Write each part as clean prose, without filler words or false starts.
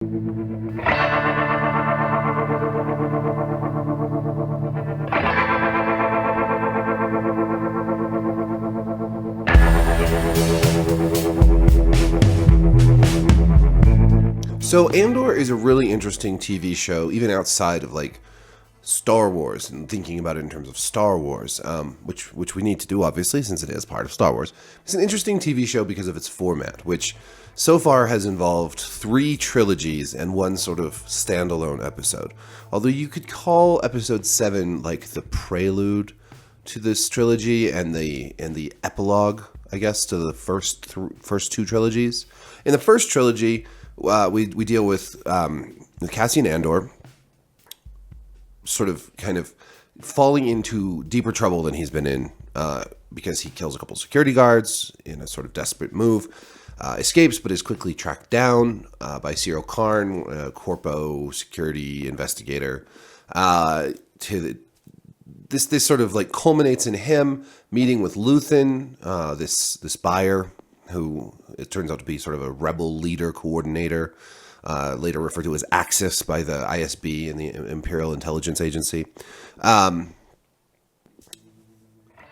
So Andor is a really interesting TV show, even outside of like Star Wars and thinking about it in terms of Star Wars, which we need to do obviously since it is part of Star Wars. It's an interesting TV show because of its format, which so far has involved 3 trilogies and one sort of standalone episode. Although you could call episode 7 like the prelude to this trilogy and the epilogue, I guess, to the first 2 trilogies. In the first trilogy, we deal with Cassian Andor sort of kind of falling into deeper trouble than he's been in because he kills a couple security guards in a sort of desperate move, escapes but is quickly tracked down by Cyril Karn, a corpo security investigator. This sort of like culminates in him meeting with Luthen, this buyer, who it turns out to be sort of a rebel leader coordinator, later referred to as Axis by the ISB and the Imperial Intelligence Agency. The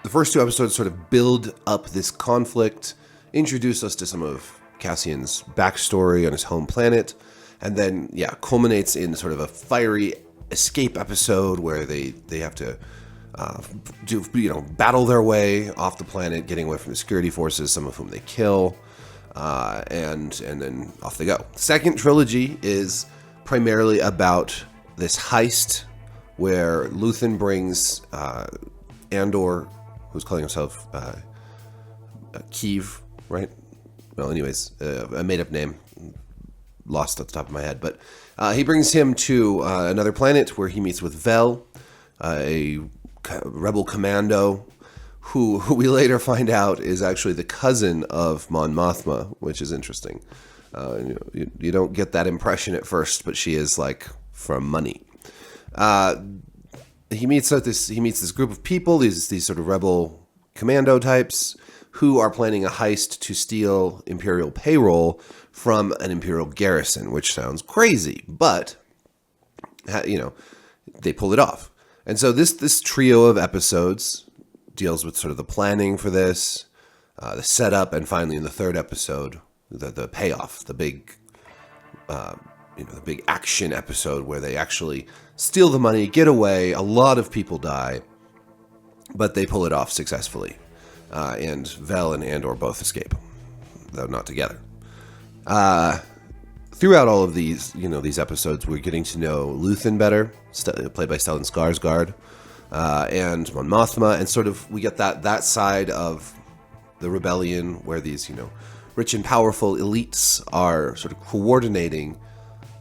first 2 episodes sort of build up this conflict, introduce us to some of Cassian's backstory on his home planet, and then, culminates in sort of a fiery escape episode where they have to battle their way off the planet, getting away from the security forces, some of whom they kill, and then off they go. The second trilogy is primarily about this heist where Luthen brings Andor, who's calling himself Kiev, right? Well, anyways, a made-up name, lost at the top of my head, but he brings him to another planet where he meets with Vel, a rebel commando who we later find out is actually the cousin of Mon Mothma, which is interesting. You don't get that impression at first, but she is like from money. He meets this group of people, these sort of rebel commando types who are planning a heist to steal Imperial payroll from an Imperial garrison, which sounds crazy, but they pull it off. And so this trio of episodes deals with sort of the planning for this, the setup, and finally in the third episode, the payoff, the big action episode where they actually steal the money, get away. A lot of people die, but they pull it off successfully. And Vel and Andor both escape, though not together. Throughout all of these episodes, we're getting to know Luthen better, played by Stellan Skarsgård, and Mon Mothma, and sort of we get that side of the rebellion where these rich and powerful elites are sort of coordinating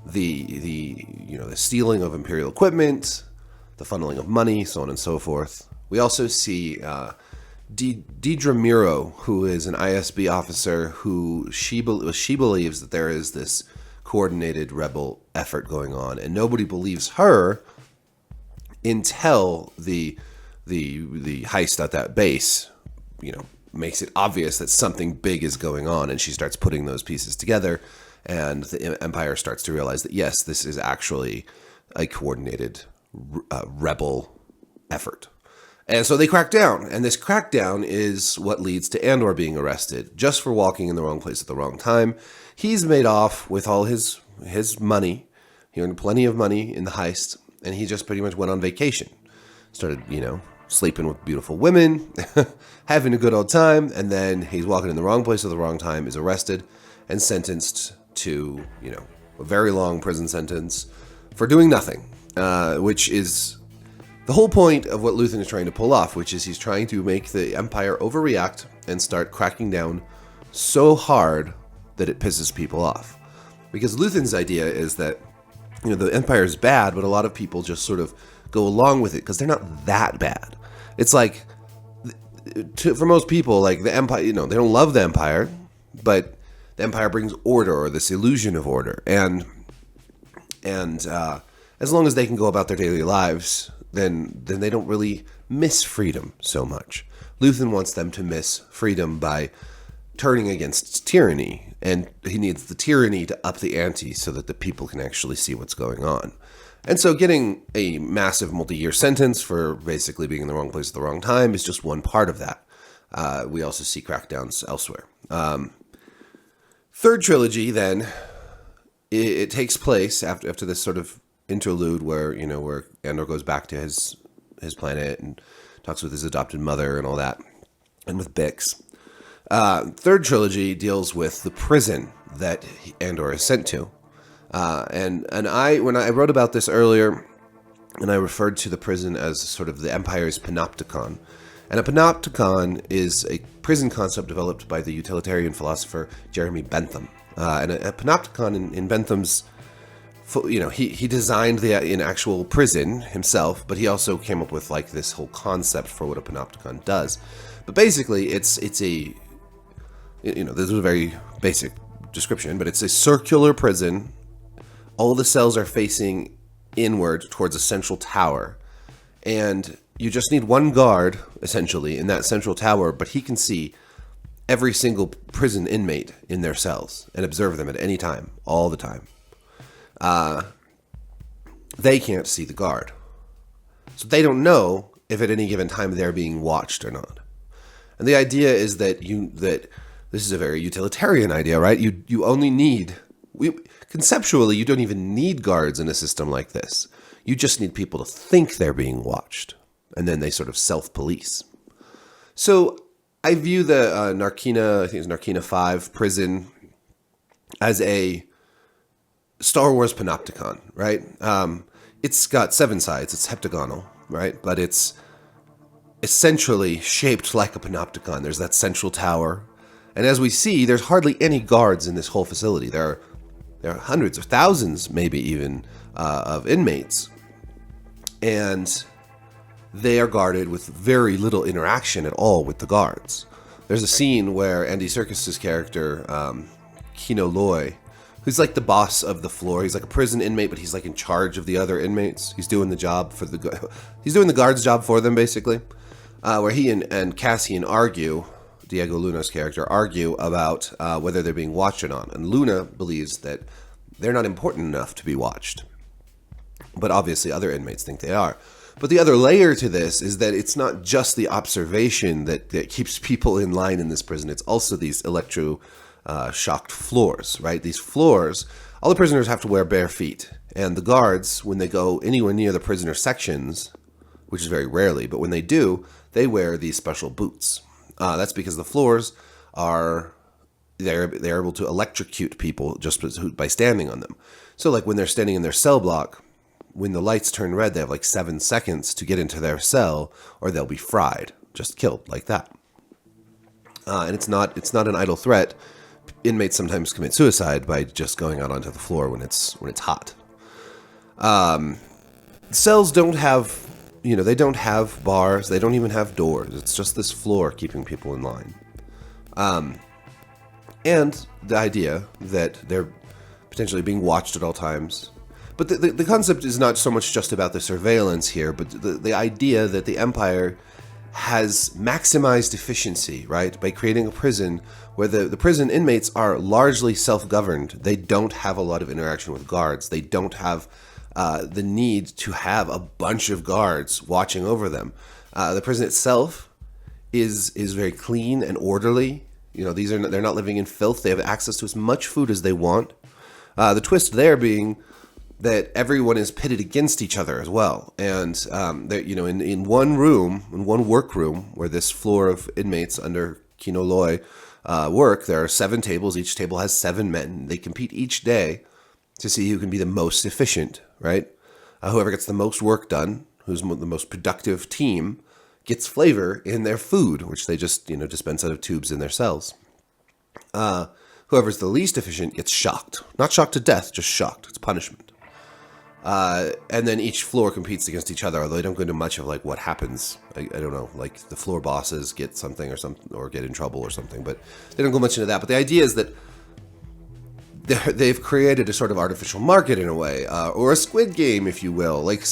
the stealing of Imperial equipment, the funneling of money, so on and so forth. We also see Deidre Miro, who is an ISB officer who she believes that there is this coordinated rebel effort going on, and nobody believes her until the heist at that base, makes it obvious that something big is going on, and she starts putting those pieces together, and the Empire starts to realize that yes, this is actually a coordinated rebel effort. And so they crack down, and this crackdown is what leads to Andor being arrested just for walking in the wrong place at the wrong time. He's made off with all his money. He earned plenty of money in the heist, and he just pretty much went on vacation. Started, sleeping with beautiful women, having a good old time, and then he's walking in the wrong place at the wrong time, is arrested, and sentenced to, a very long prison sentence for doing nothing, which is the whole point of what Luthen is trying to pull off, which is he's trying to make the Empire overreact and start cracking down so hard that it pisses people off. Because Luthen's idea is that, the Empire is bad, but a lot of people just sort of go along with it because they're not that bad. It's like, for most people, like the Empire, they don't love the Empire, but the Empire brings order, or this illusion of order. And as long as they can go about their daily lives, then they don't really miss freedom so much. Luthen wants them to miss freedom by turning against tyranny, and he needs the tyranny to up the ante so that the people can actually see what's going on. And so getting a massive multi-year sentence for basically being in the wrong place at the wrong time is just one part of that. We also see crackdowns elsewhere. Third trilogy, then, it takes place after this sort of interlude where Andor goes back to his planet and talks with his adopted mother and all that, and with Bix. Third trilogy deals with the prison that Andor is sent to. And when I wrote about this earlier, and I referred to the prison as sort of the Empire's panopticon. And a panopticon is a prison concept developed by the utilitarian philosopher Jeremy Bentham. And a panopticon in Bentham's, he designed an actual prison himself, but he also came up with like this whole concept for what a panopticon does. But basically, it's a this is a very basic description, but it's a circular prison. All the cells are facing inward towards a central tower, and you just need one guard, essentially, in that central tower, but he can see every single prison inmate in their cells and observe them at any time, all the time. They can't see the guard. So they don't know if at any given time they're being watched or not. And the idea is that this is a very utilitarian idea, right? You only need... Conceptually, you don't even need guards in a system like this. You just need people to think they're being watched, and then they sort of self-police. So I view the Narkina, I think it's Narkina 5 prison, as a Star Wars panopticon, right? It's got 7 sides. It's heptagonal, right? But it's essentially shaped like a panopticon. There's that central tower. And as we see, there's hardly any guards in this whole facility. There are hundreds or thousands, maybe even, of inmates. And they are guarded with very little interaction at all with the guards. There's a scene where Andy Serkis's character, Kino Loy, who's like the boss of the floor. He's like a prison inmate, but he's like in charge of the other inmates. He's doing the job for he's doing the guard's job for them, basically. Where he and Cassian argue, Diego Luna's character, argue about whether they're being watched or not. And Luna believes that they're not important enough to be watched. But obviously other inmates think they are. But the other layer to this is that it's not just the observation that keeps people in line in this prison. It's also these shocked floors, right? These floors, all the prisoners have to wear bare feet. And the guards, when they go anywhere near the prisoner sections, which is very rarely, but when they do, they wear these special boots. That's because the floors they're able to electrocute people just by standing on them. So like when they're standing in their cell block, when the lights turn red, they have like 7 seconds to get into their cell, or they'll be fried, just killed like that. And it's not an idle threat. Inmates sometimes commit suicide by just going out onto the floor when it's hot. Cells don't have, they don't have bars. They don't even have doors. It's just this floor keeping people in line. And the idea that they're potentially being watched at all times. But the concept is not so much just about the surveillance here, but the idea that the Empire has maximized efficiency, right? By creating a prison where the prison inmates are largely self-governed. They don't have a lot of interaction with guards. They don't have the need to have a bunch of guards watching over them. The prison itself is very clean and orderly. They're not living in filth. They have access to as much food as they want. The twist there being that everyone is pitted against each other as well. And in one room, in one workroom where this floor of inmates under Kino Loy work, there are 7 tables. Each table has 7 men. They compete each day to see who can be the most efficient, right? Whoever gets the most work done, who's the most productive team, gets flavor in their food, which they just, dispense out of tubes in their cells. Whoever's the least efficient gets shocked. Not shocked to death, just shocked. It's punishment. And then each floor competes against each other, although they don't go into much of like what happens. I don't know, like the floor bosses get something or get in trouble or something, but they don't go much into that. But the idea is that they've created a sort of artificial market in a way, or a Squid Game, if you will. Like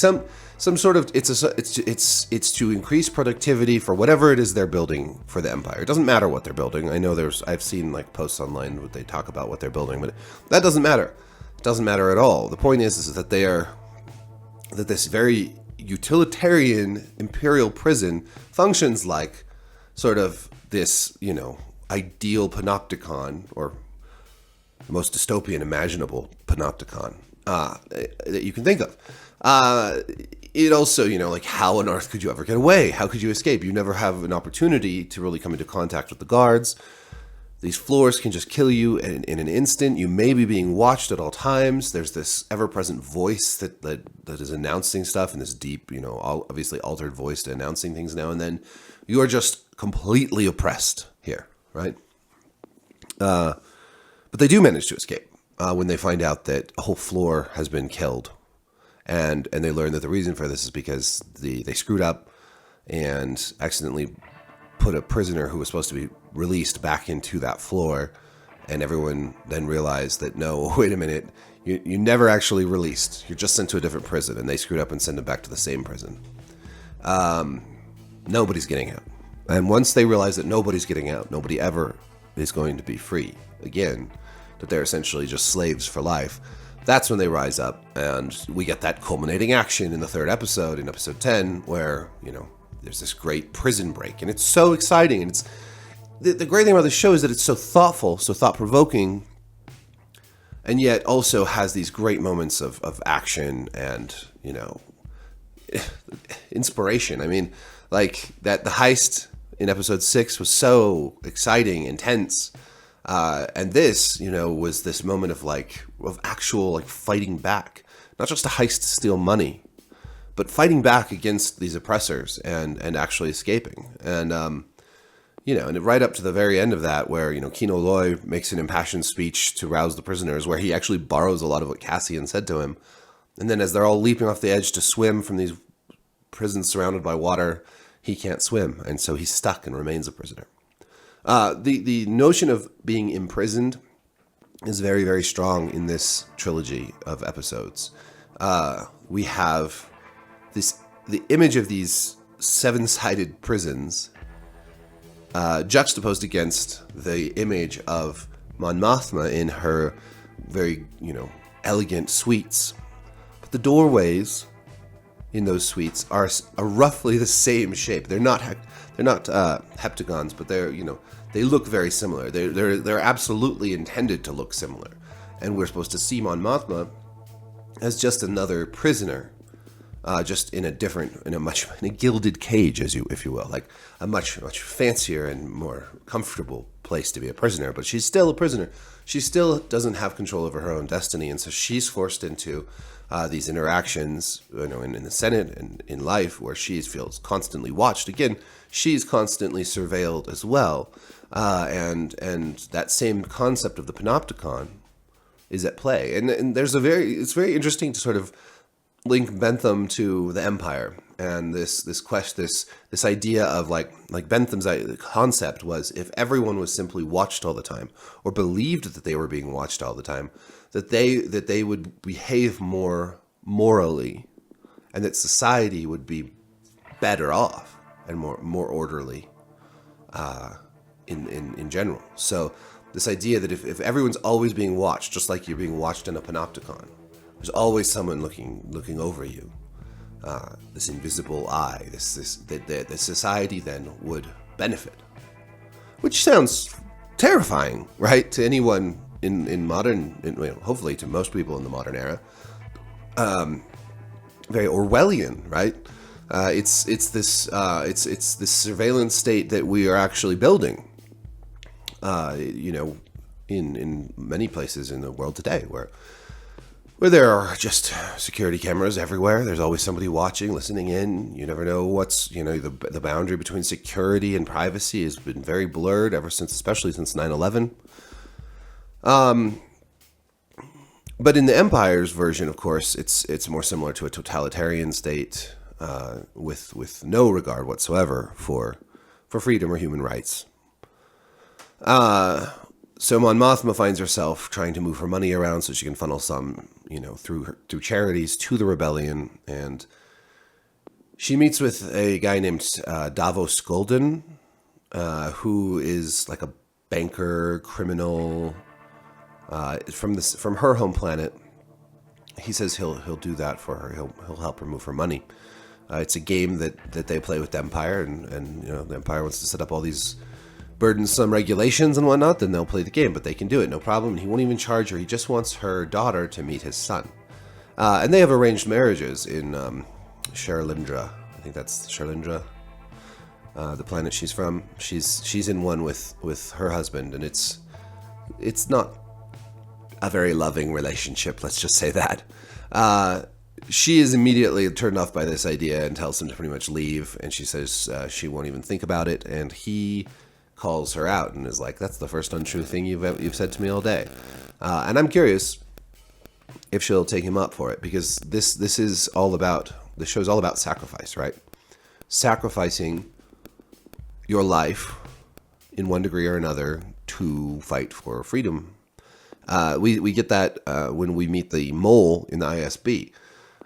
some sort of it's to increase productivity for whatever it is they're building for the Empire. It doesn't matter what they're building. I know I've seen like posts online where they talk about what they're building, but that doesn't matter. It doesn't matter at all. The point is that that this very utilitarian imperial prison functions like sort of this, ideal panopticon, or the most dystopian imaginable panopticon that you can think of. It also, like, how on earth could you ever get away? How could you escape? You never have an opportunity to really come into contact with the guards. These floors can just kill you in an instant. You may be being watched at all times. There's this ever-present voice that is announcing stuff, and this deep, obviously altered voice to announcing things now and then. You are just completely oppressed here, right? But they do manage to escape when they find out that a whole floor has been killed. And they learn that the reason for this is because they screwed up and accidentally put a prisoner who was supposed to be released back into that floor. And everyone then realized that, no, wait a minute, you never actually released. You're just sent to a different prison. And they screwed up and sent them back to the same prison. Nobody's getting out. And once they realize that nobody's getting out, nobody ever is going to be free again, that they're essentially just slaves for life, that's when they rise up, and we get that culminating action in the third episode, in episode 10, where, there's this great prison break, and it's so exciting, and it's the great thing about the show is that it's so thoughtful, so thought-provoking, and yet also has these great moments of action and, inspiration. I mean, like, the heist in episode 6 was so exciting, intense, and this, was this moment of actual fighting back, not just a heist to steal money, but fighting back against these oppressors and actually escaping. And, and right up to the very end of that, where, Kino Loy makes an impassioned speech to rouse the prisoners, where he actually borrows a lot of what Cassian said to him. And then as they're all leaping off the edge to swim from these prisons surrounded by water, he can't swim. And so he's stuck and remains a prisoner. The notion of being imprisoned is very, very strong in this trilogy of episodes. We have the image of these 7-sided prisons juxtaposed against the image of Mon Mothma in her very, elegant suites. But the doorways in those suites are roughly the same shape. They're not heptagons, but they're, they look very similar. They're absolutely intended to look similar. And we're supposed to see Mon Mothma as just another prisoner, just in a gilded cage, if you will, like a much fancier and more comfortable place to be a prisoner. But she's still a prisoner. She still doesn't have control over her own destiny, and so she's forced into these interactions, in the Senate and in life, where she feels constantly watched. Again, she's constantly surveilled as well, and that same concept of the panopticon is at play. And it's very interesting to sort of link Bentham to the Empire, and this idea of like Bentham's concept was, if everyone was simply watched all the time, or believed that they were being watched all the time, that they would behave more morally, and that society would be better off and more orderly in general. So this idea that if everyone's always being watched, just like you're being watched in a panopticon, there's always someone looking over you. This invisible eye. That the society then would benefit, which sounds terrifying, right, to anyone in modern, hopefully to most people in the modern era. Very Orwellian, right? It's this surveillance state that we are actually building. In many places in the world today, where there are just security cameras everywhere. There's always somebody watching, listening in. You never know what's, the boundary between security and privacy has been very blurred especially since 9/11. But in the Empire's version, of course, it's more similar to a totalitarian state with no regard whatsoever for freedom or human rights. So Mon Mothma finds herself trying to move her money around so she can funnel some, through charities to the rebellion, and She meets with a guy named Davos Golden, who is like a banker, criminal from her home planet. He says he'll do that for her. He'll help her move her money. It's a game that they play with the Empire, and the Empire wants to set up all these burdensome regulations and whatnot. Then they'll play the game, but they can do it, no problem. And he won't even charge her. He just wants her daughter to meet his son, and they have arranged marriages in Sherlindra. I think that's Sherlindra, the planet she's from. She's in one with her husband, and it's not a very loving relationship. Let's just say that. She is immediately turned off by this idea and tells him to pretty much leave. And she says she won't even think about it. And he calls her out and is like, "That's the first untrue thing you've said to me all day." And I'm curious if she'll take him up for it, because this show's all about sacrifice, right? Sacrificing your life in one degree or another to fight for freedom. We get that when we meet the mole in the ISB.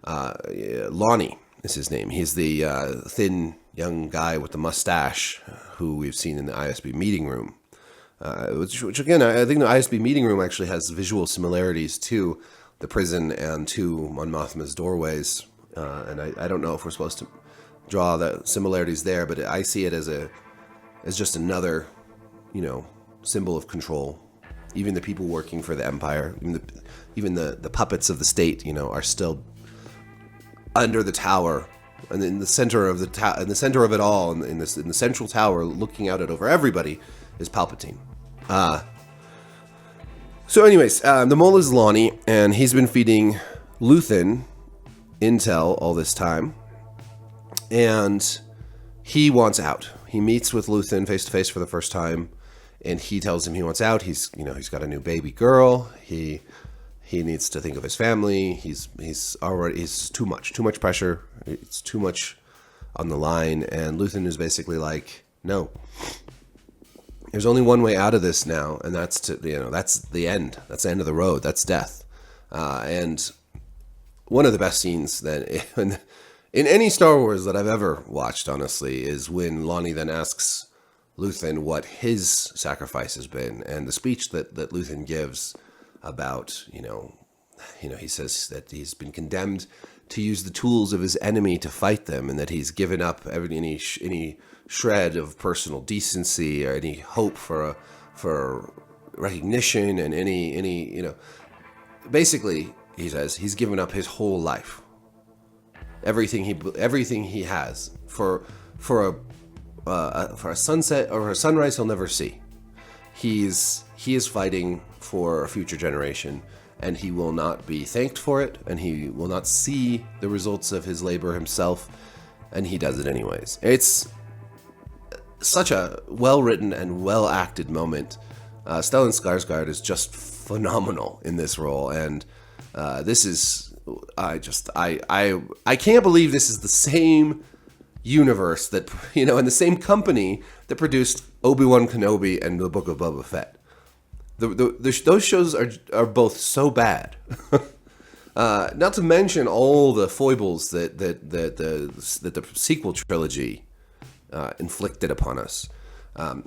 Lonnie is his name. He's the thin young guy with the mustache who we've seen in the ISB meeting room. Which again, I think the ISB meeting room actually has visual similarities to the prison and to Mon Mothma's doorways. And I don't know if we're supposed to draw the similarities there, but I see it as just another, symbol of control. Even the people working for the Empire, even the puppets of the state, are still under the tower, and in the center of in the center of it all, in the central tower, looking out over everybody, is Palpatine. So, anyways, the mole is Lonnie, and he's been feeding Luthen intel all this time, and he wants out. He meets with Luthen face to face for the first time. And he tells him he wants out. He's got a new baby girl. He needs to think of his family. He's too much pressure. It's too much on the line. And Luthen is basically like, no. There's only one way out of this now, and that's that's the end. That's the end of the road. That's death. And one of the best scenes that in any Star Wars that I've ever watched, honestly, is when Lonnie then asks Luthen what his sacrifice has been, and the speech that Luthen gives about, he says that he's been condemned to use the tools of his enemy to fight them, and that he's given up any shred of personal decency or any hope for recognition, and any basically, he says he's given up his whole life, everything he has for a sunset or a sunrise he'll never see. He is fighting for a future generation, and he will not be thanked for it, and he will not see the results of his labor himself, and he does it anyways. It's such a well-written and well-acted moment. Stellan Skarsgård is just phenomenal in this role, and this is I can't believe this is the same universe that, and the same company that produced Obi-Wan Kenobi and the Book of Boba Fett. Those shows are both so bad. Not to mention all the foibles that the sequel trilogy inflicted upon us. There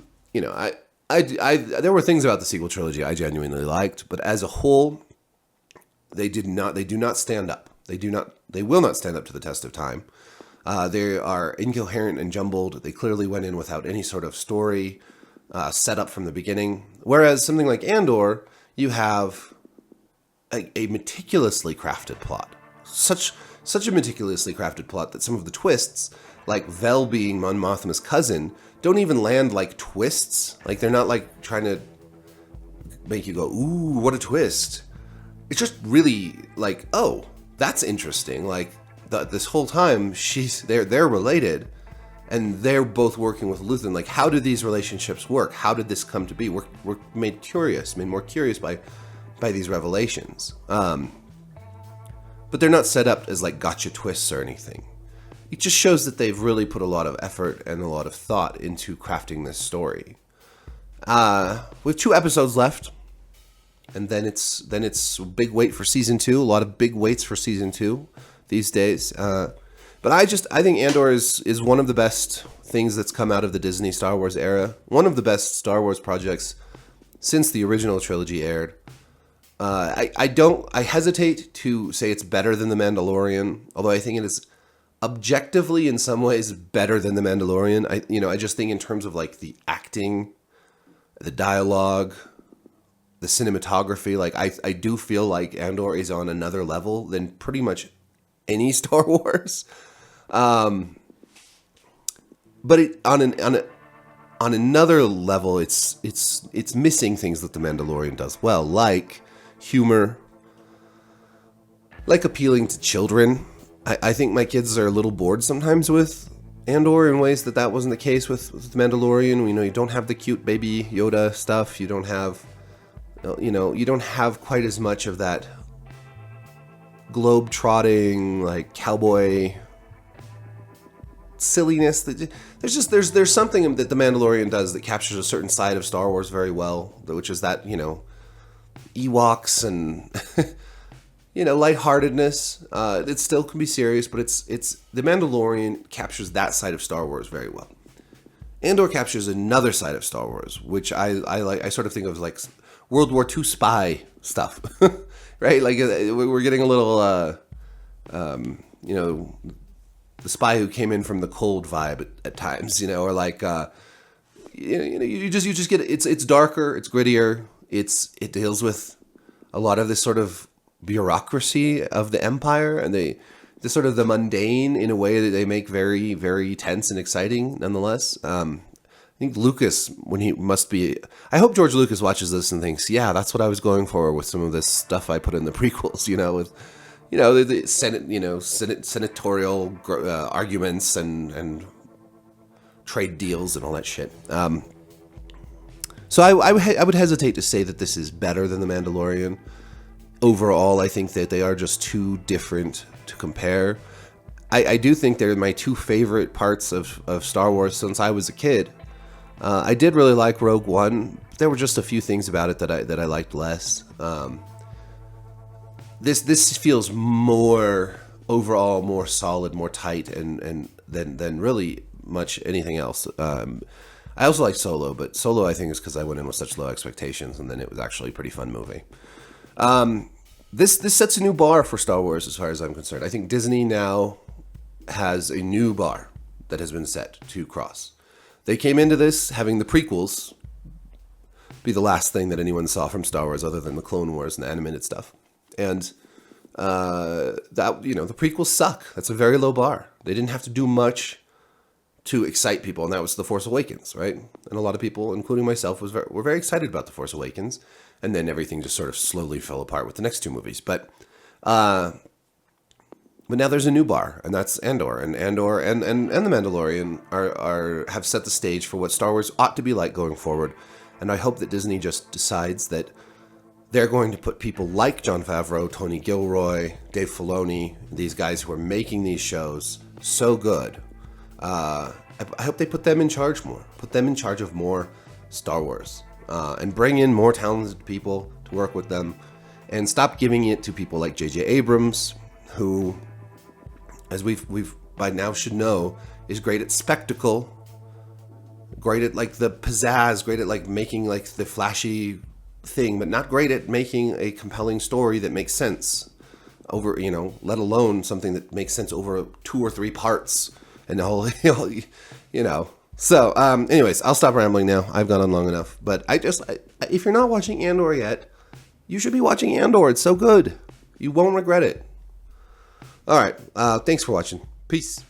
were things about the sequel trilogy I genuinely liked, but as a whole, they do not stand up. They will not stand up to the test of time. They are incoherent and jumbled. They clearly went in without any sort of story set up from the beginning. Whereas something like Andor, you have a meticulously crafted plot. Such a meticulously crafted plot that some of the twists, like Vel being Mon Mothma's cousin, don't even land like twists. Like, they're not like trying to make you go, ooh, what a twist. It's just really like, oh, that's interesting. Like, this whole time they're related, and they're both working with Luthen. Like, how do these relationships work? How did this come to be? We're made more curious by these revelations. But they're not set up as like gotcha twists or anything. It just shows that they've really put a lot of effort and a lot of thought into crafting this story. We have 2 episodes left, and then it's big wait for season 2. A lot of big waits for season 2 these days. But I think Andor is one of the best things that's come out of the Disney Star Wars era. One of the best Star Wars projects since the original trilogy aired. I hesitate to say it's better than The Mandalorian, although I think it is objectively in some ways better than The Mandalorian. I just think in terms of like the acting, the dialogue, the cinematography, like I do feel like Andor is on another level than pretty much any Star Wars. But on another level, it's missing things that The Mandalorian does well, like humor, like appealing to children. I think my kids are a little bored sometimes with Andor in ways that wasn't the case with The Mandalorian. You don't have the cute baby Yoda stuff. You don't have, you don't have quite as much of that globe-trotting, like cowboy silliness. There's something that The Mandalorian does that captures a certain side of Star Wars very well, which is that, Ewoks and lightheartedness. It still can be serious, but it's The Mandalorian captures that side of Star Wars very well. Andor captures another side of Star Wars, which I like. I sort of think of like World War II spy stuff, right? Like we're getting a little, the spy who came in from the cold vibe at times, or like, you just get it's darker, it's grittier, it deals with a lot of this sort of bureaucracy of the Empire and the sort of the mundane in a way that they make very, very tense and exciting nonetheless. I think Lucas, I hope George Lucas watches this and thinks, yeah, that's what I was going for with some of this stuff I put in the prequels, with, the Senate, senatorial arguments and trade deals and all that shit. So I would hesitate to say that this is better than The Mandalorian. Overall, I think that they are just too different to compare. I do think they're my two favorite parts of Star Wars since I was a kid. I did really like Rogue One. There were just a few things about it that I liked less. This feels more overall more solid, more tight, and than really much anything else. I also like Solo, but Solo I think is because I went in with such low expectations, and then it was actually a pretty fun movie. This sets a new bar for Star Wars as far as I'm concerned. I think Disney now has a new bar that has been set to cross. They came into this having the prequels be the last thing that anyone saw from Star Wars other than the Clone Wars and the animated stuff. And the prequels suck. That's a very low bar. They didn't have to do much to excite people, and that was The Force Awakens, right? And a lot of people, including myself, were very excited about The Force Awakens, and then everything just sort of slowly fell apart with the next two movies. But now there's a new bar, and that's Andor, and The Mandalorian have set the stage for what Star Wars ought to be like going forward. And I hope that Disney just decides that they're going to put people like Jon Favreau, Tony Gilroy, Dave Filoni, these guys who are making these shows so good. I hope they put them in charge more. Put them in charge of more Star Wars. And bring in more talented people to work with them. And stop giving it to people like J.J. Abrams, who, as we've by now should know, is great at spectacle, great at like the pizzazz, great at like making like the flashy thing, but not great at making a compelling story that makes sense over, let alone something that makes sense over 2 or 3 parts and the whole, So, anyways, I'll stop rambling now. I've gone on long enough. But if you're not watching Andor yet, you should be watching Andor. It's so good. You won't regret it. All right. Thanks for watching. Peace.